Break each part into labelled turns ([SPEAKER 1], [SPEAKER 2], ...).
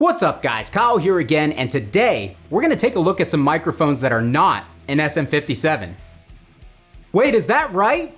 [SPEAKER 1] What's up guys, Kyle here again, and today we're gonna take a look at some microphones that are not an SM57. Wait, is that right?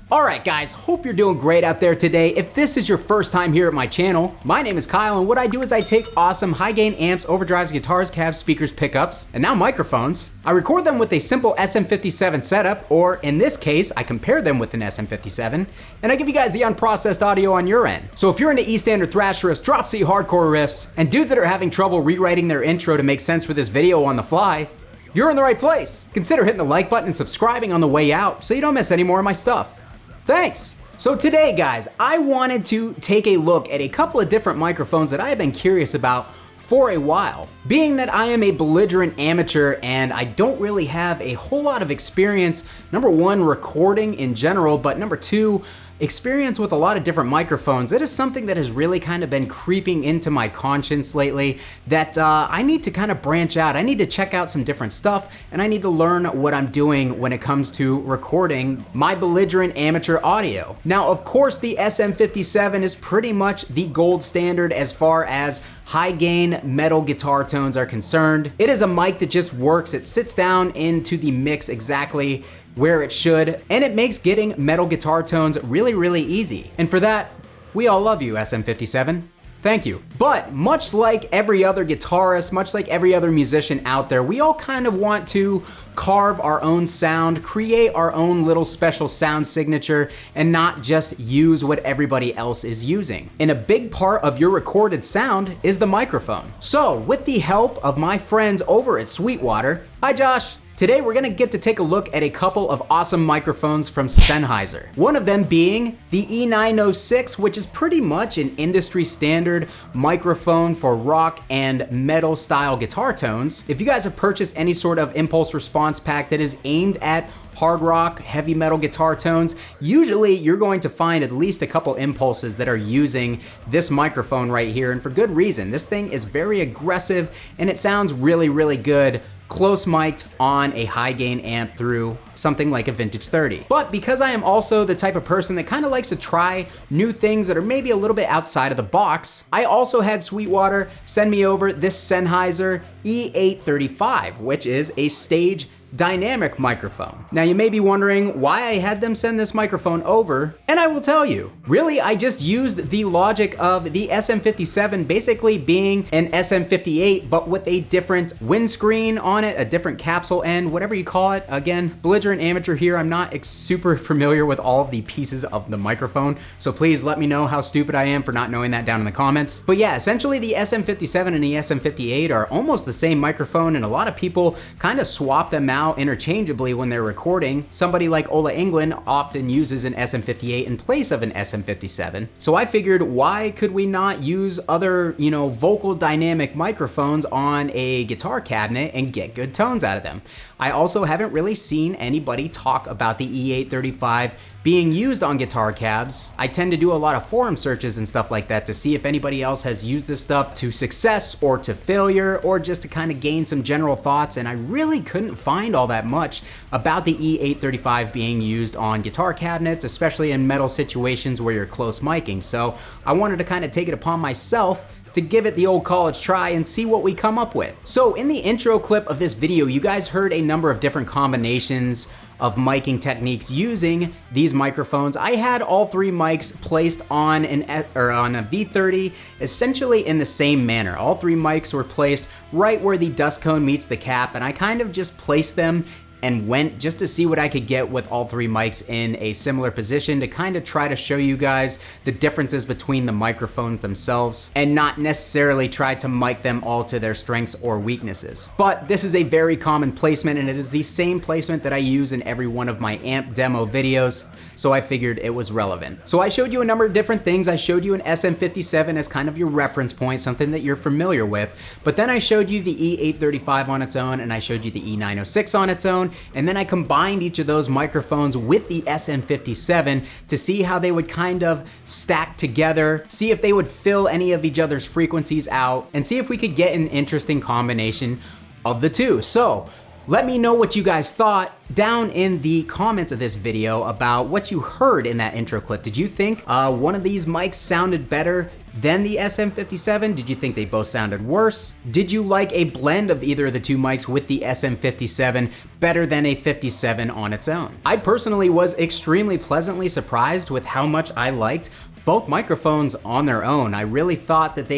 [SPEAKER 1] Alright guys, hope you're doing great out there today. If this is your first time here at my channel, my name is Kyle, and what I do is I take awesome high gain amps, overdrives, guitars, cabs, speakers, pickups, and now microphones. I record them with a simple SM57 setup, or in this case, I compare them with an SM57, and I give you guys the unprocessed audio on your end. So if you're into E-standard thrash riffs, drop C hardcore riffs, and dudes that are having trouble rewriting their intro to make sense for this video on the fly, you're in the right place. Consider hitting the like button and subscribing on the way out so you don't miss any more of my stuff. Thanks! So today guys, I wanted to take a look at a couple of different microphones that I have been curious about for a while. Being that I am a belligerent amateur and I don't really have a whole lot of experience, number one, recording in general, but number two, experience with a lot of different microphones, that is something that has really kind of been creeping into my conscience lately, that I need to kind of branch out. I need to check out some different stuff, and I need to learn what I'm doing when it comes to recording my belligerent amateur audio. Now, of course, the SM57 is pretty much the gold standard as far as high gain metal guitar tones are concerned. It is a mic that just works. It sits down into the mix exactly where it should, and it makes getting metal guitar tones really, really easy. And for that, we all love you, SM57. Thank you. But much like every other guitarist, much like every other musician out there, we all kind of want to carve our own sound, create our own little special sound signature, and not just use what everybody else is using. And a big part of your recorded sound is the microphone. So with the help of my friends over at Sweetwater, hi Josh, today we're gonna get to take a look at a couple of awesome microphones from Sennheiser. One of them being the E906, which is pretty much an industry standard microphone for rock and metal style guitar tones. If you guys have purchased any sort of impulse response pack that is aimed at hard rock, heavy metal guitar tones, usually you're going to find at least a couple impulses that are using this microphone right here, and for good reason. This thing is very aggressive and it sounds really, really good close mic'd on a high gain amp through something like a vintage 30. But because I am also the type of person that kind of likes to try new things that are maybe a little bit outside of the box, I also had Sweetwater send me over this Sennheiser E835, which is a stage dynamic microphone. Now you may be wondering why I had them send this microphone over, and I will tell you. Really, I just used the logic of the SM57 basically being an SM58, but with a different windscreen on it, a different capsule end, whatever you call it. Again, belligerent amateur here. I'm not super familiar with all of the pieces of the microphone, so please let me know how stupid I am for not knowing that down in the comments. But yeah, essentially the SM57 and the SM58 are almost the same microphone, and a lot of people kind of swap them out interchangeably when they're recording. Somebody like Ola England often uses an SM58 in place of an SM57. So I figured, why could we not use other, vocal dynamic microphones on a guitar cabinet and get good tones out of them? I also haven't really seen anybody talk about the E835 being used on guitar cabs. I tend to do a lot of forum searches and stuff like that to see if anybody else has used this stuff to success or to failure, or just to kind of gain some general thoughts, and I really couldn't find all that much about the E835 being used on guitar cabinets, especially in metal situations where you're close micing. So I wanted to kind of take it upon myself to give it the old college try and see what we come up with. So in the intro clip of this video, you guys heard a number of different combinations of miking techniques using these microphones. I had all three mics placed on on a V30 essentially in the same manner. All three mics were placed right where the dust cone meets the cap, and I kind of just placed them and went just to see what I could get with all three mics in a similar position to kind of try to show you guys the differences between the microphones themselves and not necessarily try to mic them all to their strengths or weaknesses. But this is a very common placement, and it is the same placement that I use in every one of my amp demo videos, so I figured it was relevant. So I showed you a number of different things. I showed you an SM57 as kind of your reference point, something that you're familiar with, but then I showed you the E835 on its own, and I showed you the E906 on its own, and then I combined each of those microphones with the SM57 to see how they would kind of stack together, see if they would fill any of each other's frequencies out, and see if we could get an interesting combination of the two. So let me know what you guys thought down in the comments of this video about what you heard in that intro clip. Did you think one of these mics sounded better than the SM57? Did you think they both sounded worse? Did you like a blend of either of the two mics with the SM57 better than a 57 on its own? I personally was extremely pleasantly surprised with how much I liked both microphones on their own. I really thought that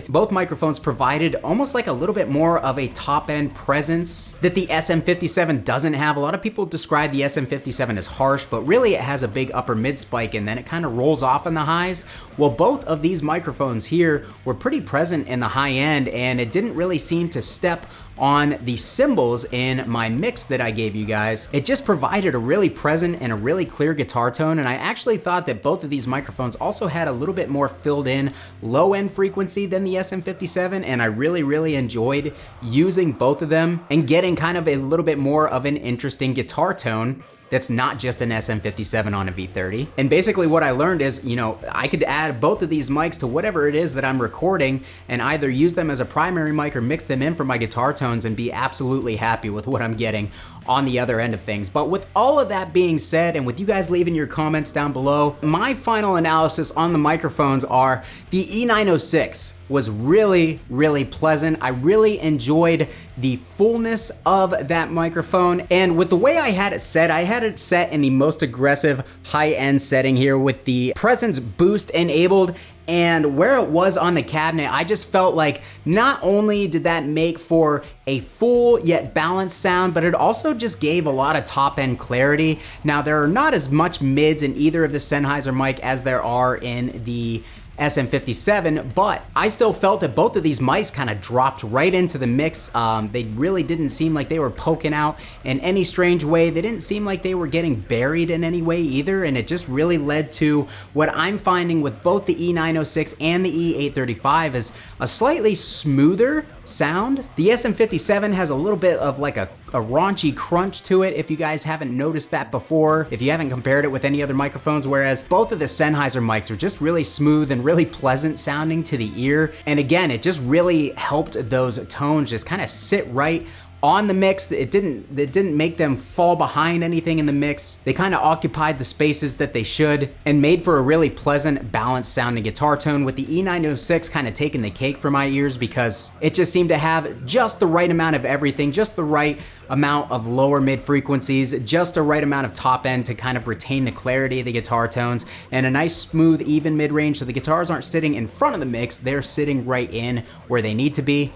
[SPEAKER 1] both microphones provided almost like a little bit more of a top end presence that the SM57 doesn't have. A lot of people describe the SM57 as harsh, but really it has a big upper mid spike and then it kind of rolls off in the highs. Well, both of these microphones here were pretty present in the high end, and it didn't really seem to step on the cymbals in my mix that I gave you guys. It just provided a really present and a really clear guitar tone, and I actually thought that both of these microphones also had a little bit more filled in low end frequency than the SM57, and I really enjoyed using both of them and getting kind of a little bit more of an interesting guitar tone that's not just an SM57 on a V30. And basically what I learned is, you know, I could add both of these mics to whatever it is that I'm recording and either use them as a primary mic or mix them in for my guitar tones and be absolutely happy with what I'm getting on the other end of things. But with all of that being said, and with you guys leaving your comments down below, my final analysis on the microphones are the E906 was really pleasant. I really enjoyed the fullness of that microphone, and with the way I had it set in the most aggressive high-end setting here with the presence boost enabled. And where it was on the cabinet, I just felt like not only did that make for a full yet balanced sound, but it also just gave a lot of top end clarity. Now, there are not as much mids in either of the Sennheiser mic as there are in the SM57, but I still felt that both of these mics kind of dropped right into the mix. They really didn't seem like they were poking out in any strange way. They didn't seem like they were getting buried in any way either, and it just really led to what I'm finding with both the E906 and the E835 is a slightly smoother sound. The SM57 has a little bit of like a raunchy crunch to it, if you guys haven't noticed that before, if you haven't compared it with any other microphones, whereas both of the Sennheiser mics are just really smooth and really pleasant sounding to the ear. And again, it just really helped those tones just kind of sit right on the mix. It didn't make them fall behind anything in the mix. They kind of occupied the spaces that they should and made for a really pleasant, balanced sounding guitar tone, with the E906 kind of taking the cake for my ears because it just seemed to have just the right amount of everything, just the right amount of lower mid frequencies, just the right amount of top end to kind of retain the clarity of the guitar tones, and a nice smooth even mid range so the guitars aren't sitting in front of the mix, they're sitting right in where they need to be.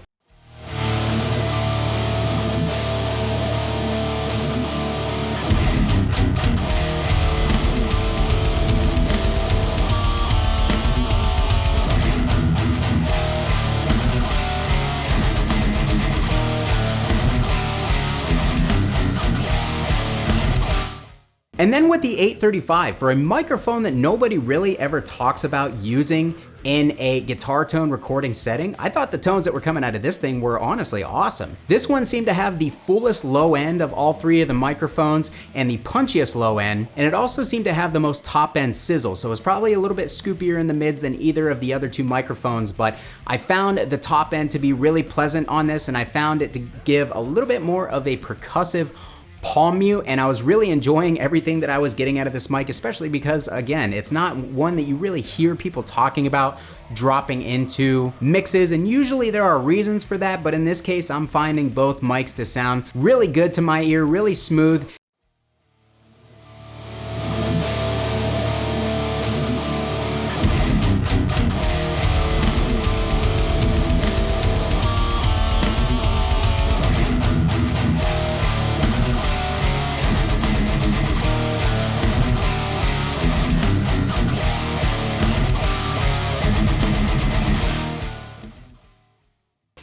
[SPEAKER 1] And then with the 835, for a microphone that nobody really ever talks about using in a guitar tone recording setting, I thought the tones that were coming out of this thing were honestly awesome. This one seemed to have the fullest low end of all three of the microphones and the punchiest low end, and it also seemed to have the most top end sizzle, so it was probably a little bit scoopier in the mids than either of the other two microphones, but I found the top end to be really pleasant on this, and I found it to give a little bit more of a percussive palm mute, and I was really enjoying everything that I was getting out of this mic, especially because, again, it's not one that you really hear people talking about dropping into mixes, and usually there are reasons for that, but in this case, I'm finding both mics to sound really good to my ear, really smooth.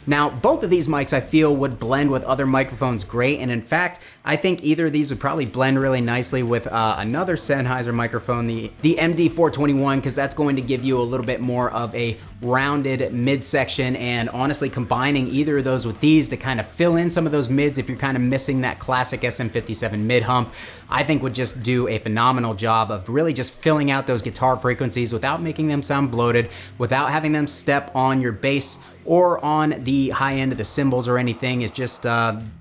[SPEAKER 1] Now, both of these mics I feel would blend with other microphones great, and in fact, I think either of these would probably blend really nicely with another Sennheiser microphone, the MD421, because that's going to give you a little bit more of a rounded midsection, and honestly, combining either of those with these to kind of fill in some of those mids if you're kind of missing that classic SM57 mid hump, I think would just do a phenomenal job of really just filling out those guitar frequencies without making them sound bloated, without having them step on your bass or on the high end of the cymbals or anything. It's just,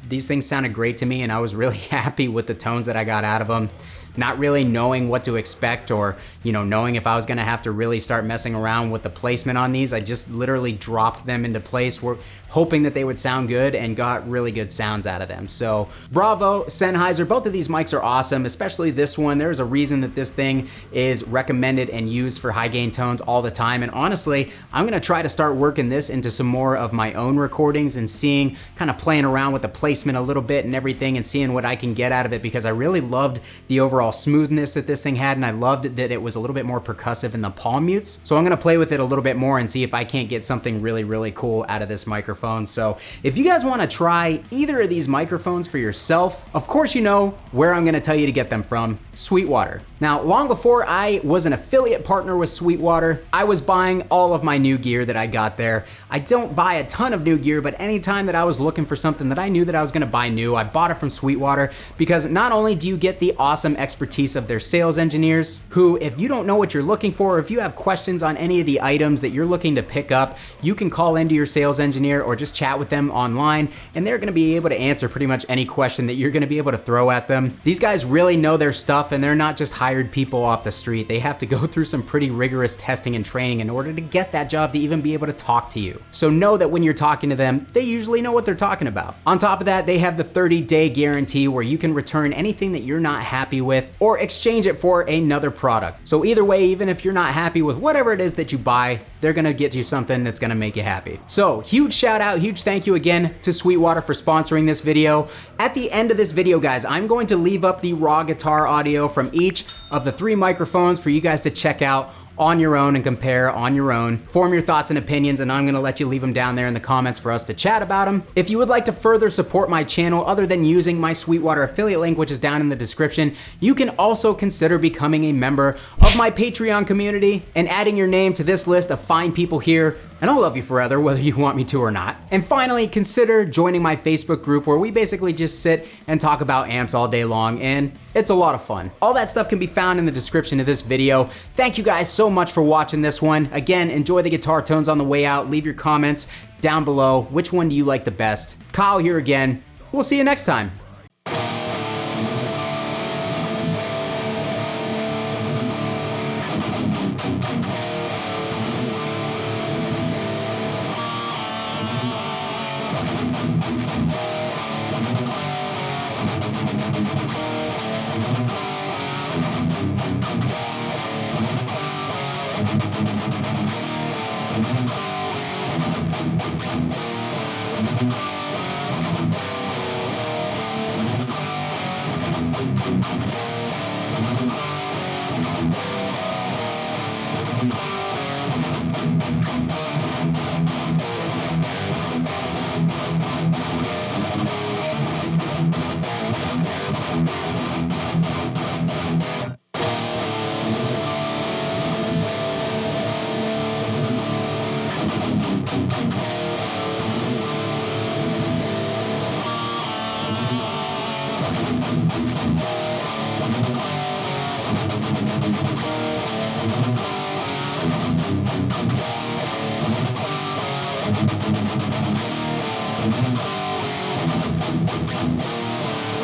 [SPEAKER 1] these things sounded great to me, and I was really happy with the tones that I got out of them. Not really knowing what to expect, or, you know, knowing if I was gonna have to really start messing around with the placement on these. I just literally dropped them into place. We're hoping that they would sound good, and got really good sounds out of them. So bravo, Sennheiser. Both of these mics are awesome, especially this one. There's a reason that this thing is recommended and used for high gain tones all the time. And honestly, I'm gonna try to start working this into some more of my own recordings and seeing, kind of playing around with the placement a little bit and everything, and seeing what I can get out of it, because I really loved the overall smoothness that this thing had, and I loved that it was a little bit more percussive in the palm mutes. So I'm gonna play with it a little bit more and see if I can't get something really, really cool out of this microphone. So if you guys wanna try either of these microphones for yourself, of course you know where I'm gonna tell you to get them from: Sweetwater. Now, long before I was an affiliate partner with Sweetwater, I was buying all of my new gear that I got there. I don't buy a ton of new gear, but anytime that I was looking for something that I knew that I was gonna buy new, I bought it from Sweetwater, because not only do you get the awesome expertise of their sales engineers, who, if you don't know what you're looking for, or if you have questions on any of the items that you're looking to pick up, you can call into your sales engineer or just chat with them online, and they're gonna be able to answer pretty much any question that you're gonna be able to throw at them. These guys really know their stuff, and they're not just hired people off the street. They have to go through some pretty rigorous testing and training in order to get that job to even be able to talk to you. So know that when you're talking to them, they usually know what they're talking about. On top of that, they have the 30-day guarantee, where you can return anything that you're not happy with or exchange it for another product. So either way, even if you're not happy with whatever it is that you buy, they're gonna get you something that's gonna make you happy. So huge shout out, huge thank you again to Sweetwater for sponsoring this video. At the end of this video, guys, I'm going to leave up the raw guitar audio from each of the 3 microphones for you guys to check out on your own and compare on your own. Form your thoughts and opinions, and I'm gonna let you leave them down there in the comments for us to chat about them. If you would like to further support my channel other than using my Sweetwater affiliate link, which is down in the description, you can also consider becoming a member of my Patreon community and adding your name to this list of fine people here, and I'll love you forever whether you want me to or not. And finally, consider joining my Facebook group, where we basically just sit and talk about amps all day long, and it's a lot of fun. All that stuff can be found in the description of this video. Thank you guys so much for watching this one. Again, enjoy the guitar tones on the way out. Leave your comments down below. Which one do you like the best? Kyle here again. We'll see you next time.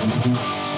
[SPEAKER 1] Thank you.